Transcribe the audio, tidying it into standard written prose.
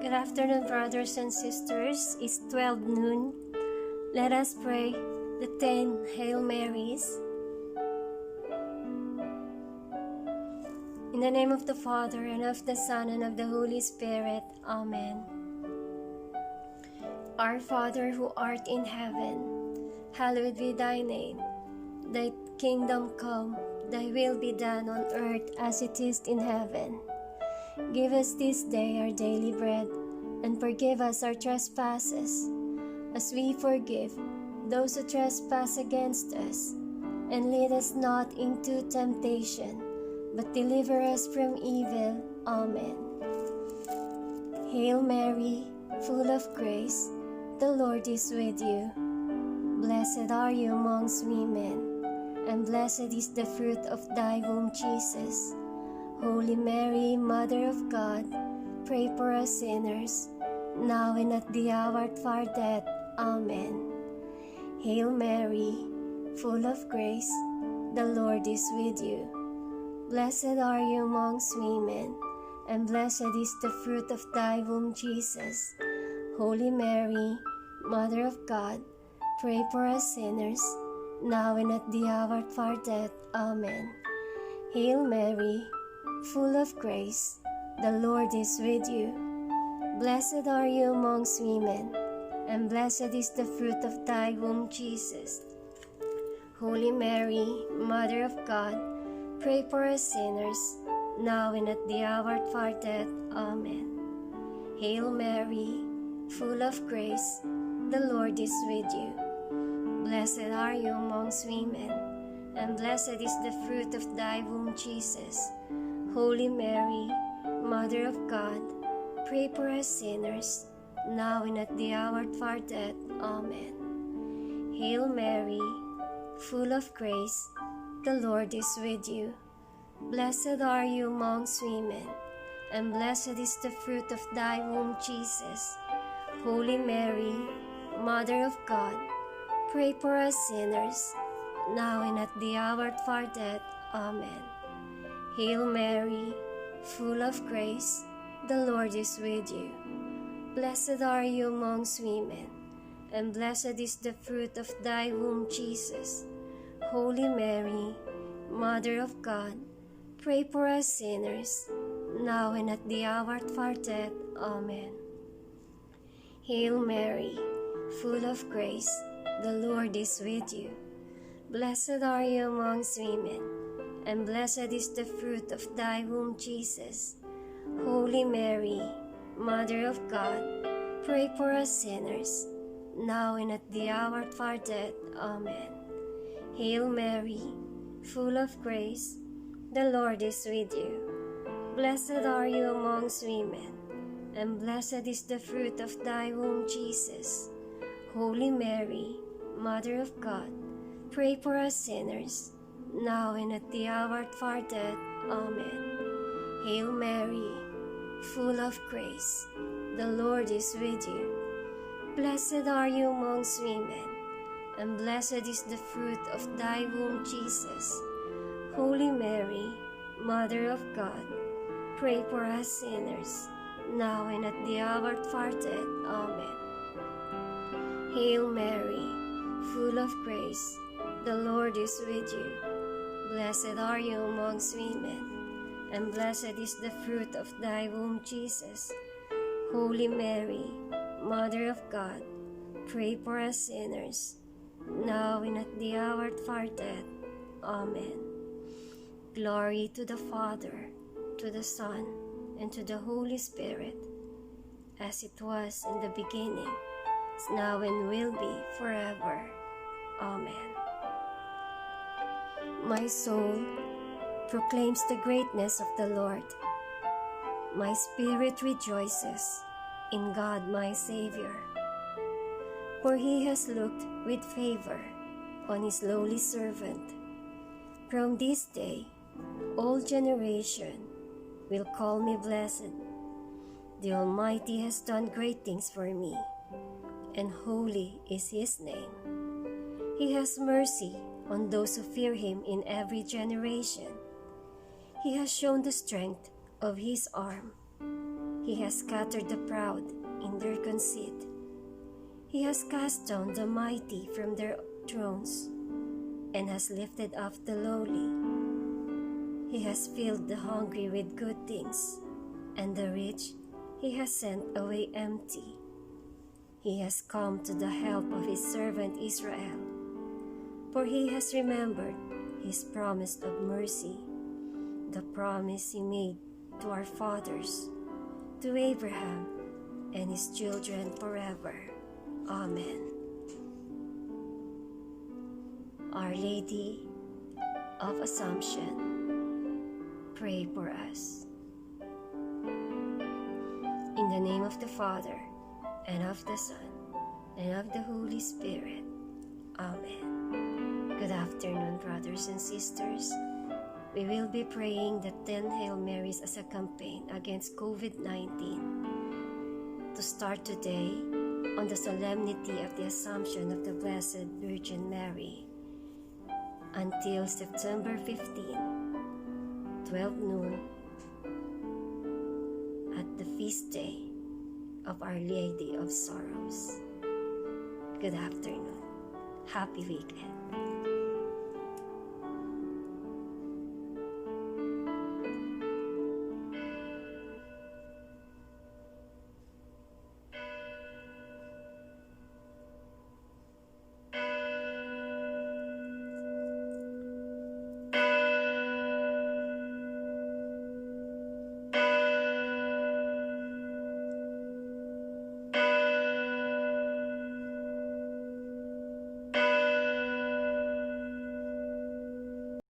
Good afternoon, brothers and sisters. It's 12 noon. Let us pray the 10 Hail Marys. In the name of the Father, and of the Son, and of the Holy Spirit. Amen. Our Father who art in heaven, hallowed be thy name. Thy kingdom come, thy will be done on earth as it is in heaven. Give us this day our daily bread, and forgive us our trespasses, as we forgive those who trespass against us. And lead us not into temptation, but deliver us from evil. Amen. Hail Mary, full of grace, the Lord is with you. Blessed are you amongst women, and blessed is the fruit of thy womb, Jesus. Holy Mary, Mother of God, pray for us sinners, now and at the hour of our death. Amen. Hail Mary, full of grace, the Lord is with you. Blessed are you amongst women, and blessed is the fruit of thy womb, Jesus. Holy Mary, Mother of God, pray for us sinners, now and at the hour of our death. Amen. Hail Mary, full of grace, the Lord is with you. Blessed are you amongst women, and blessed is the fruit of thy womb, Jesus. Holy Mary, Mother of God, pray for us sinners, now and at the hour of our death. Amen. Hail Mary, full of grace, the Lord is with you. Blessed are you amongst women, and blessed is the fruit of thy womb, Jesus. Holy Mary, Mother of God, pray for us sinners, now and at the hour of our death. Amen. Hail Mary, full of grace, the Lord is with you. Blessed are you amongst women, and blessed is the fruit of thy womb, Jesus. Holy Mary, Mother of God, pray for us sinners, now and at the hour of our death. Amen. Hail Mary, full of grace, the Lord is with you. Blessed are you amongst women, and blessed is the fruit of thy womb, Jesus. Holy Mary, Mother of God, pray for us sinners, now and at the hour of our death. Amen. Hail Mary, full of grace, the Lord is with you. Blessed are you amongst women, and blessed is the fruit of thy womb, Jesus. Holy Mary, Mother of God, pray for us sinners, now and at the hour of our death. Amen. Hail Mary, full of grace, the Lord is with you. Blessed are you amongst women, and blessed is the fruit of thy womb, Jesus. Holy Mary, Mother of God, pray for us sinners, now and at the hour of our death. Amen. Hail Mary, full of grace, the Lord is with you. Blessed are you amongst women, and blessed is the fruit of thy womb, Jesus. Holy Mary, Mother of God, pray for us sinners, now and at the hour of our death. Amen. Hail Mary, full of grace, the Lord is with you. Blessed are you amongst women, and blessed is the fruit of thy womb, Jesus. Holy Mary, Mother of God, pray for us sinners, now and at the hour of our death. Amen. Glory to the Father, to the Son, and to the Holy Spirit, as it was in the beginning, is now, and will be forever. Amen. My soul proclaims the greatness of the Lord. My spirit rejoices in God my Savior, for he has looked with favor on his lowly servant. From this day, all generation will call me blessed. The Almighty has done great things for me, and holy is his name. He has mercy on those who fear him in every generation. He has shown the strength of his arm. He has scattered the proud in their conceit. He has cast down the mighty from their thrones and has lifted up the lowly. He has filled the hungry with good things, and the rich he has sent away empty. He has come to the help of his servant Israel, for he has remembered his promise of mercy, the promise he made to our fathers, to Abraham and his children forever. Amen. Our Lady of Assumption, pray for us. In the name of the Father, and of the Son, and of the Holy Spirit. Amen. Good afternoon, brothers and sisters. We will be praying the 10 Hail Marys as a campaign against COVID-19. To start today, on the solemnity of the Assumption of the Blessed Virgin Mary, until September 15, 12 noon, at the feast day of Our Lady of Sorrows. Good afternoon. Happy weekend.